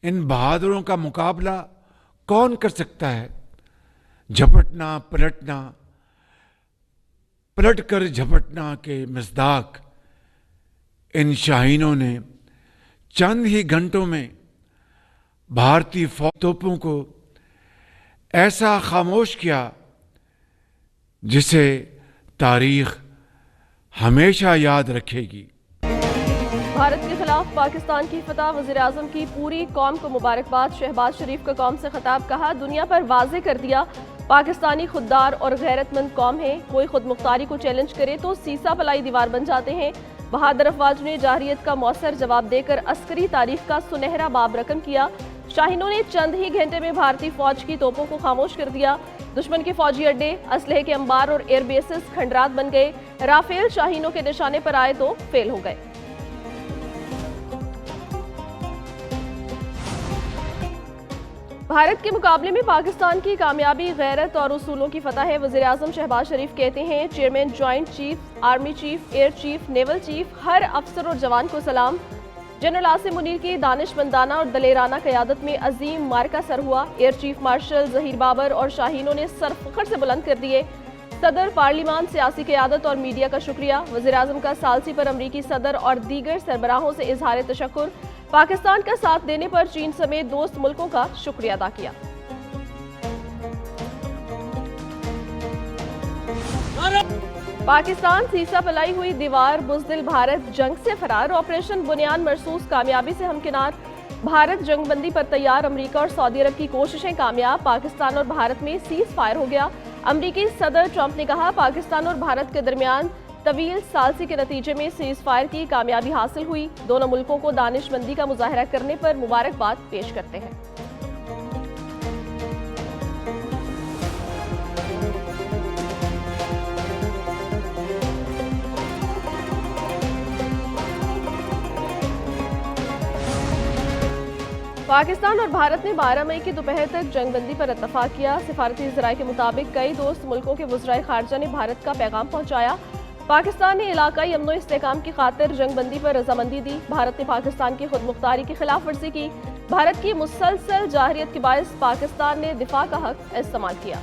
इन बहादुरों का मुकाबला कौन कर सकता है? झपटना पलटना, पलट कर झपटना के मज़दाक इन शाहीनों ने चंद ही घंटों में भारतीय फौज तोपों को ऐसा खामोश किया जिसे तारीख हमेशा याद रखेगी। भारत के खिलाफ पाकिस्तान की फतह, वज़ीर-ए-आज़म की पूरी कौम को मुबारकबाद। शहबाज शरीफ का कौम से खिताब, कहा दुनिया पर वाज़े कर दिया पाकिस्तानी खुददार और गैरतमंद कौम है। कोई खुद मुख्तारी को चैलेंज करे तो सीसा पलाई दीवार बन जाते हैं। बहादुर अफवाज ने जाहिरियत का मौसर जवाब देकर अस्करी तारीख का सुनहरा बाब रकम किया। शाहीनों ने चंद ही घंटे में भारतीय फौज की तोपों को खामोश कर दिया। दुश्मन के फौजी अड्डे, असलहे के अंबार और एयर बेसिस खंडरात बन गए। राफेल शाहीनों के निशाने पर आए तो फेल हो गए। भारत के मुकाबले में पाकिस्तान की कामयाबी गैरत और उसूलों की फतह है। वज़ीर-ए-आज़म शहबाज शरीफ कहते हैं, chairman joint chief, army chief, air chief, naval chief, हर अफसर और जवान को सलाम। जनरल आसिम मुनीर की दानिशमंदाना और दलेराना क़यादत में अजीम मार्का सर हुआ। Air chief marshal Zaheer Babar और शाहीनों ने सर फ़ख्र से बुलंद कर दिए। सदर पार्लिमान, सियासी क़यादत और मीडिया का शुक्रिया। वज़ीर-ए-आज़म का सालसी पर अमरीकी सदर और दीगर सरबराहों से इजहार तशक्कुर। पाकिस्तान का साथ देने पर चीन समेत दोस्त मुल्कों का शुक्रिया अदा किया। पाकिस्तान सीसा फैलाई हुई दीवार, बुज़दिल भारत जंग से फरार। ऑपरेशन बुनियाद मरसूस कामयाबी से हमकिनार। भारत जंगबंदी पर तैयार। अमेरिका और सऊदी अरब की कोशिशें कामयाब। पाकिस्तान और भारत में सीज फायर हो गया। अमेरिकी सदर ट्रंप ने कहा, पाकिस्तान और भारत के दरमियान तवील सालसी के नतीजे में सीज फायर की कामयाबी हासिल हुई। दोनों मुल्कों को दानिशमंदी का मुजाहरा करने पर मुबारकबाद पेश करते हैं। पाकिस्तान और भारत ने 12 मई की दोपहर तक जंगबंदी पर इत्तफाक किया। सिफारती ज़राए के मुताबिक कई दोस्त मुल्कों के वज़राए खारजा ने भारत का पैगाम पहुंचाया। पाकिस्तान ने इलाकाई अमन इस्तेहकाम की खातिर जंगबंदी पर रजामंदी दी। भारत ने पाकिस्तान की खुद मुख्तारी की खिलाफ वर्जी की। भारत की मुसलसल जाहिरियत के बायस पाकिस्तान ने दिफा का हक इस्तेमाल किया।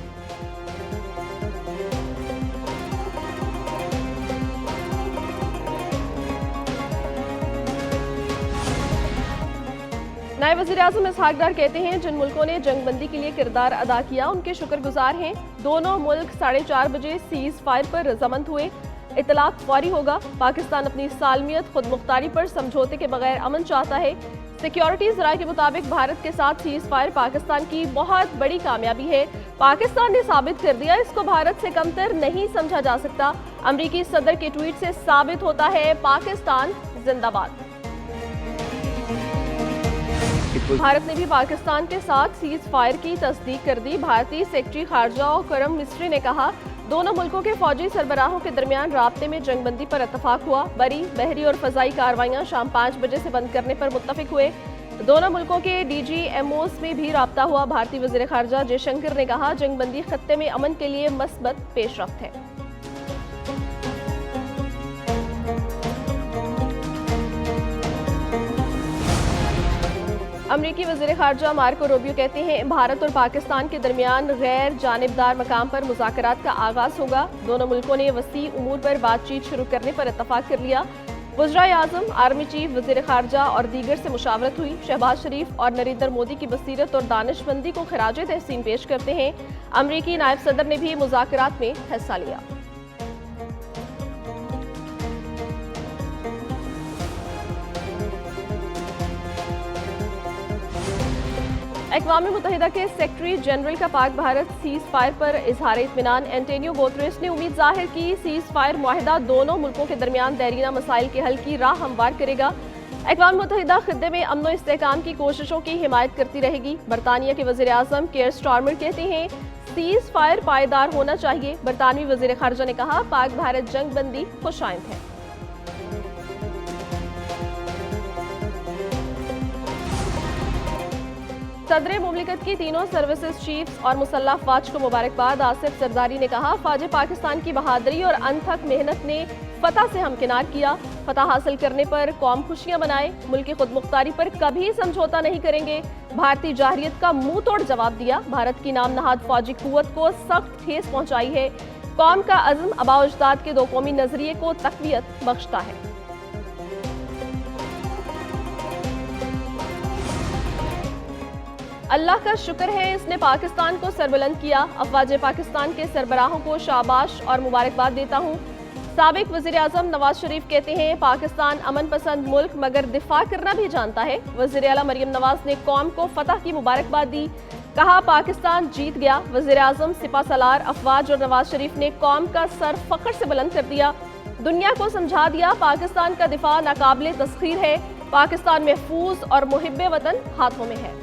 नायब वज़ीर-ए-आज़म इसहाक डार कहते हैं, जिन मुल्कों ने जंगबंदी के लिए किरदार अदा किया उनके शुक्रगुजार हैं। दोनों मुल्क 4:30 बजे सीज फायर पर रजामंद हुए। इतलाक फौरी होगा। पाकिस्तान अपनी सालमियत, खुद मुख्तारी पर समझौते के बगैर अमन चाहता है। सिक्योरिटी ज़राए के मुताबिक भारत के साथ सीज फायर पाकिस्तान की बहुत बड़ी कामयाबी है। पाकिस्तान ने साबित कर दिया इसको भारत से कमतर नहीं समझा जा सकता। अमरीकी सदर के ट्वीट से साबित होता है, पाकिस्तान जिंदाबाद। भारत ने भी पाकिस्तान के साथ सीज फायर की तस्दीक कर दी। भारतीय सेक्रेटरी खारजा और करम मिस्री ने कहा, दोनों मुल्कों के फौजी सरबराहों के दरमियान राब्ते में जंगबंदी पर इत्तफाक हुआ। बरी, बहरी और फजाई कार्रवाइयां शाम 5 बजे से बंद करने पर मुत्तफिक हुए। दोनों मुल्कों के DGMOs में भी राब्ता हुआ। भारतीय वज़ीर खारजा जयशंकर ने कहा, जंगबंदी खत्ते में अमन के लिए मस्बत पेशरफ्त है। अमरीकी वज़ीर खारजा मार्को रूबियो कहते हैं, भारत और पाकिस्तान के दरमियान गैर जानिबदार मकाम पर मुज़ाकरात का आगाज़ होगा। दोनों मुल्कों ने वसी उमूर पर बातचीत शुरू करने पर इत्तफाक कर लिया। वज़ीर-ए-आज़म, आर्मी चीफ, वज़ीर खारजा और दीगर से मुशावरत हुई। शहबाज शरीफ और नरेंद्र मोदी की बसीरत और दानिशमंदी को खराज तहसीन पेश करते हैं। अमरीकी नायब सदर ने भी मुज़ाकरात में हिस्सा लिया। अक़वाम मुत्तहिदा के सेक्रेटरी जनरल का पाक भारत सीज फायर पर इजहार इत्मीनान। एंटोनियो गुतेरेस ने उम्मीद जाहिर की, सीज फायर मुआहदा दोनों मुल्कों के दरमियान दैरीना मसाइल के हल की राह हमवार करेगा। अक़वाम मुत्तहिदा खित्ते में अमन इस्तेहकाम की कोशिशों की हिमायत करती रहेगी। बरतानिया के वज़ीर-ए-आज़म केयर स्टारमर कहते हैं, सीज फायर पायदार होना चाहिए। बरतानवी वज़ीर खारजा ने कहा, पाक भारत जंग बंदी खुशाइंद है। सदर मुमलिकत की तीनों सर्विसेज चीफ्स और मुसल्लह अफवाज को मुबारकबाद। आसिफ जरदारी ने कहा, फ़ौज पाकिस्तान की बहादुरी और अनथक मेहनत ने फतह से हमकिनार किया। फतह हासिल करने पर कौम खुशियां मनाए, मुल्क की खुदमुख्तारी पर कभी समझौता नहीं करेंगे। भारतीय जाहिरियत का मुंह तोड़ जवाब दिया। भारत की नाम नहाद फौजी कुव्वत को सख्त ठेस पहुंचाई है। कौम का अज़्म आबा-ओ-अजदाद के दो कौमी नजरिए को तक़वियत बख्शता है। अल्लाह का शुक्र है इसने पाकिस्तान को सरबुलंद किया। अफवाज पाकिस्तान के सरबराहों को शाबाश और मुबारकबाद देता हूँ। साबिक वज़ीर-ए-आज़म नवाज शरीफ कहते हैं पाकिस्तान अमन पसंद मुल्क मगर दिफा करना भी जानता है। वज़ीर-ए-आला मरियम नवाज ने कौम को फतह की मुबारकबाद दी। कहा पाकिस्तान जीत गया। वज़ीर-ए-आज़म सिपा सलार अफवाज और नवाज शरीफ ने कौम का सर फख्र से बुलंद कर दिया। दुनिया को समझा दिया पाकिस्तान का दिफा नाकाबिले तस्खीर है। पाकिस्तान महफूज और मुहिब्बे वतन हाथों में है।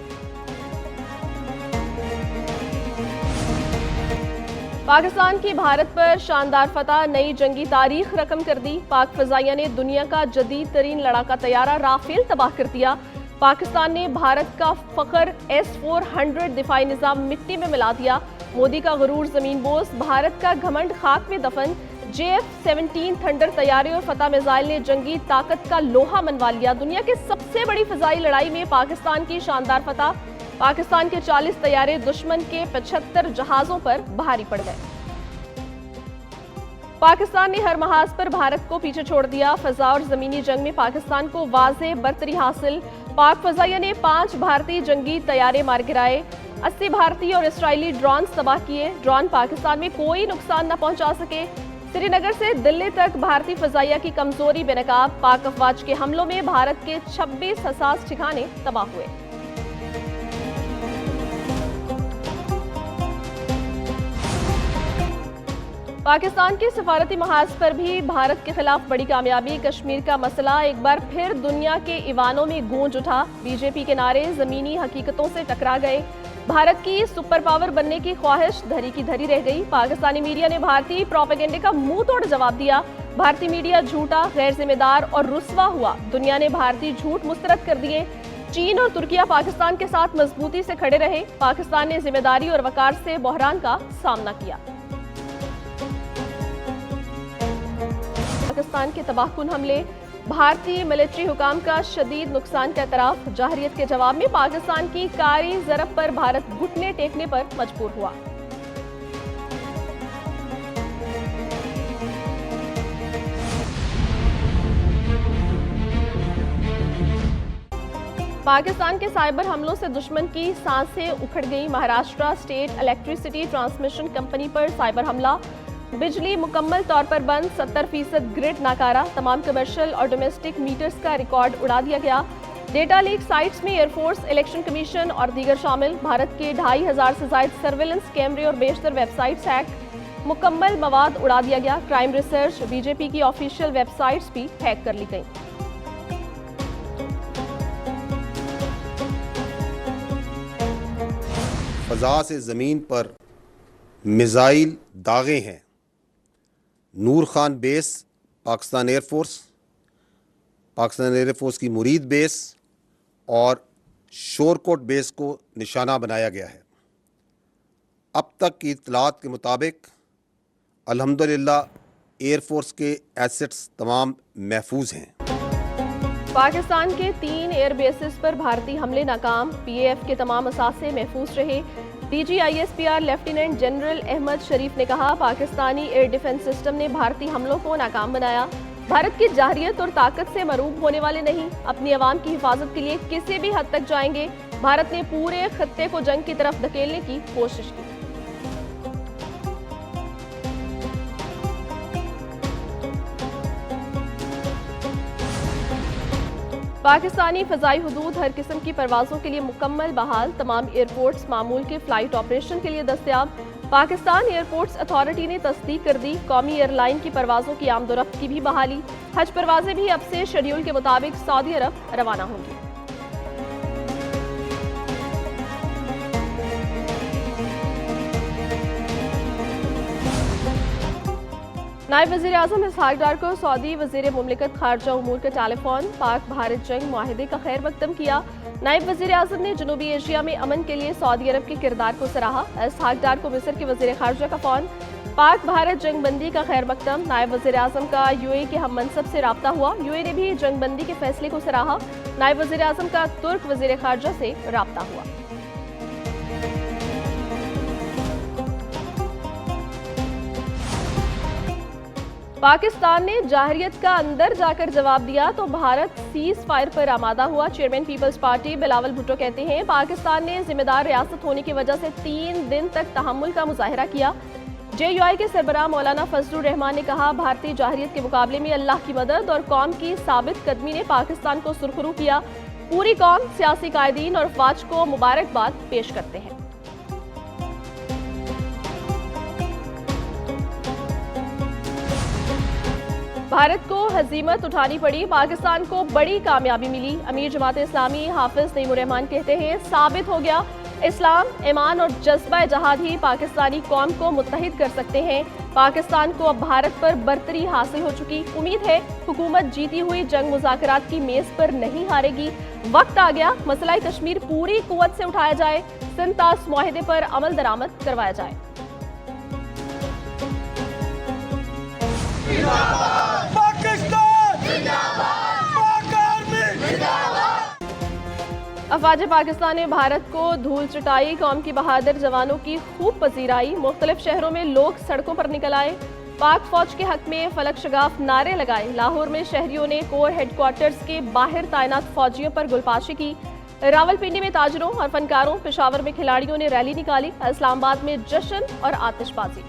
पाकिस्तान की भारत पर शानदार फतह नई जंगी तारीख रकम कर दी। पाक फजाइया ने दुनिया का जदीद तरीन लड़ाका तैयारा राफेल तबाह कर दिया। पाकिस्तान ने भारत का फख्र S-400 दिफाई निज़ाम मिट्टी में मिला दिया। मोदी का गुरूर जमीन बोस, भारत का घमंड खाक में दफन। JF-17 थंडर तैयारे और फतह मिसाइल ने जंगी ताकत का लोहा मनवा लिया। दुनिया की सबसे बड़ी फजाई लड़ाई में पाकिस्तान की शानदार फतह। पाकिस्तान के 40 तैयारे दुश्मन के 75 जहाजों पर भारी पड़ गए। पाकिस्तान ने हर महाज पर भारत को पीछे छोड़ दिया। फजा और जमीनी जंग में पाकिस्तान को वाज़ेह बरतरी हासिल। पाक फजाइया ने 5 भारतीय जंगी तैयारे मार गिराए। 80 भारतीय और इसराइली ड्रोन तबाह किए। ड्रोन पाकिस्तान में कोई नुकसान न पहुंचा सके। श्रीनगर से दिल्ली तक भारतीय फजाइया की कमजोरी बेनकाब। पाक अफवाज के हमलों में भारत के 26 हसास ठिकाने तबाह हुए। पाकिस्तान के सफारती महाज पर भी भारत के खिलाफ बड़ी कामयाबी। कश्मीर का मसला एक बार फिर दुनिया के ईवानों में गूंज उठा। बीजेपी के नारे जमीनी हकीकतों से टकरा गए। भारत की सुपर पावर बनने की ख्वाहिश धरी की धरी रह गई। पाकिस्तानी मीडिया ने भारतीय प्रोपेगेंडे का मुंह तोड़ जवाब दिया। भारतीय मीडिया झूठा, गैर जिम्मेदार और रुस्वा हुआ। दुनिया ने भारतीय झूठ मुस्तरद कर दिए। चीन और तुर्किया पाकिस्तान के साथ मजबूती से खड़े रहे। पाकिस्तान ने जिम्मेदारी और वकार से बहरान का सामना किया। पाकिस्तान के तबाहकुन हमले, भारतीय मिलिट्री हुकाम का शदीद नुकसान का एतराफ। जाहिरियत के जवाब में पाकिस्तान की कारी ज़रब पर भारत घुटने टेकने पर मजबूर हुआ। पाकिस्तान के साइबर हमलों से दुश्मन की सांसें उखड़ गई। Maharashtra state electricity transmission company पर साइबर हमला। बिजली मुकम्मल तौर पर बंद, 70% ग्रिड नाकारा। तमाम कमर्शियल और डोमेस्टिक मीटर्स का रिकॉर्ड उड़ा दिया गया। डेटा लीक साइट्स में एयरफोर्स, इलेक्शन कमीशन और दीगर शामिल। भारत के 2500 से ज्यादा सर्विलेंस कैमरे और बेशतर वेबसाइट्स हैक। मुकम्मल मवाद उड़ा दिया गया। क्राइम रिसर्च, बीजेपी की ऑफिशियल वेबसाइट्स भी हैक कर ली गई। फजा से ज़मीन पर मिसाइल दागे हैं। नूर खान बेस पाकिस्तान एयरफोर्स की मुरीद बेस और शोरकोट बेस को निशाना बनाया गया है। अब तक की इत्तलात के मुताबिक अल्हम्दुलिल्लाह एयरफोर्स के एसेट्स तमाम महफूज हैं। पाकिस्तान के 3 एयर बेसिस पर भारतीय हमले नाकाम। PAF के तमाम असासे महफूज रहे। DG ISPR lieutenant general Ahmed Sharif ने कहा पाकिस्तानी एयर डिफेंस सिस्टम ने भारतीय हमलों को नाकाम बनाया। भारत की जाहिरियत और ताकत से मरूब होने वाले नहीं, अपनी आवाम की हिफाजत के लिए किसी भी हद तक जाएंगे। भारत ने पूरे खत्ते को जंग की तरफ धकेलने की कोशिश की। पाकिस्तानी फ़ज़ाई हुदूद हर किस्म की परवाज़ों के लिए मुकम्मल बहाल। तमाम एयरपोर्ट्स मामूल के फ़्लाइट ऑपरेशन के लिए दस्तयाब। पाकिस्तान एयरपोर्ट्स अथॉरिटी ने तस्दीक कर दी कौमी एयरलाइन की परवाज़ों की आमदोरफ्त की भी बहाली। हज परवाज़ें भी अब से शेड्यूल के मुताबिक सऊदी अरब रवाना होंगी। नायब वज़ीर आज़म इसहाक डार को सऊदी वज़ीर मुमलिकत खारजा उमूर का टेलीफोन। पाक भारत जंग मुआहिदे का खैर मकदम किया। नायब वज़ीर आज़म ने जनूबी एशिया में अमन के लिए सऊदी अरब के किरदार को सराहा। इसहाक डार को मिस्र के वज़ीर खारजा का फ़ोन। पाक भारत जंगबंदी का खैर मकदम, नायब वज़ीर आज़म का यूएई के हम मनसब से राब्ता हुआ। यूएई ने भी जंगबंदी के फैसले को सराहा। नायब वज़ीर आज़म का तुर्क वज़ीर ख़ारजा से राब्ता हुआ। पाकिस्तान ने जाहिरियत का अंदर जाकर जवाब दिया तो भारत सीज फायर पर आमादा हुआ। चेयरमैन पीपल्स पार्टी बिलावल भुट्टो कहते हैं, पाकिस्तान ने जिम्मेदार रियासत होने की वजह से 3 दिन तक तहम्मुल का मुजाहिरा किया। JUI के सरबराह मौलाना फजलुर रहमान ने कहा, भारतीय जाहिरियत के मुकाबले में अल्लाह की मदद और कौम की साबित कदमी ने पाकिस्तान को सुरखरू किया। पूरी कौम सियासी कायदीन और अफवाज को मुबारकबाद पेश करते हैं। भारत को हजीमत उठानी पड़ी, पाकिस्तान को बड़ी कामयाबी मिली। अमीर जमात इस्लामी हाफिज नईमुर रहमान कहते हैं, साबित हो गया इस्लाम, ईमान और जज्बा जहाद ही पाकिस्तानी कौम को मुत्तहिद कर सकते हैं। पाकिस्तान को अब भारत पर बरतरी हासिल हो चुकी। उम्मीद है हुकूमत जीती हुई जंग मुज़ाकरात की मेज पर नहीं हारेगी। वक्त आ गया मसला कश्मीर पूरी कुव्वत से उठाया जाए, सिंध तास मुआहिदे पर अमल दरामद करवाया जाए। अफवाज पाकिस्तान ने भारत को धूल चटाई, कौम की बहादुर जवानों की खूब पजीराई। मुख्तलिफ शहरों में लोग सड़कों पर निकल आए, पाक फौज के हक में फलक शगाफ नारे लगाए। लाहौर में शहरियों ने कोर हेडक्वार्टर्स के बाहर तैनात फौजियों पर गुलपाशी की। रावलपिंडी में ताजरों और फनकारों, पेशावर में खिलाड़ियों ने रैली निकाली। इस्लामाबाद में जश्न और आतिशबाजी।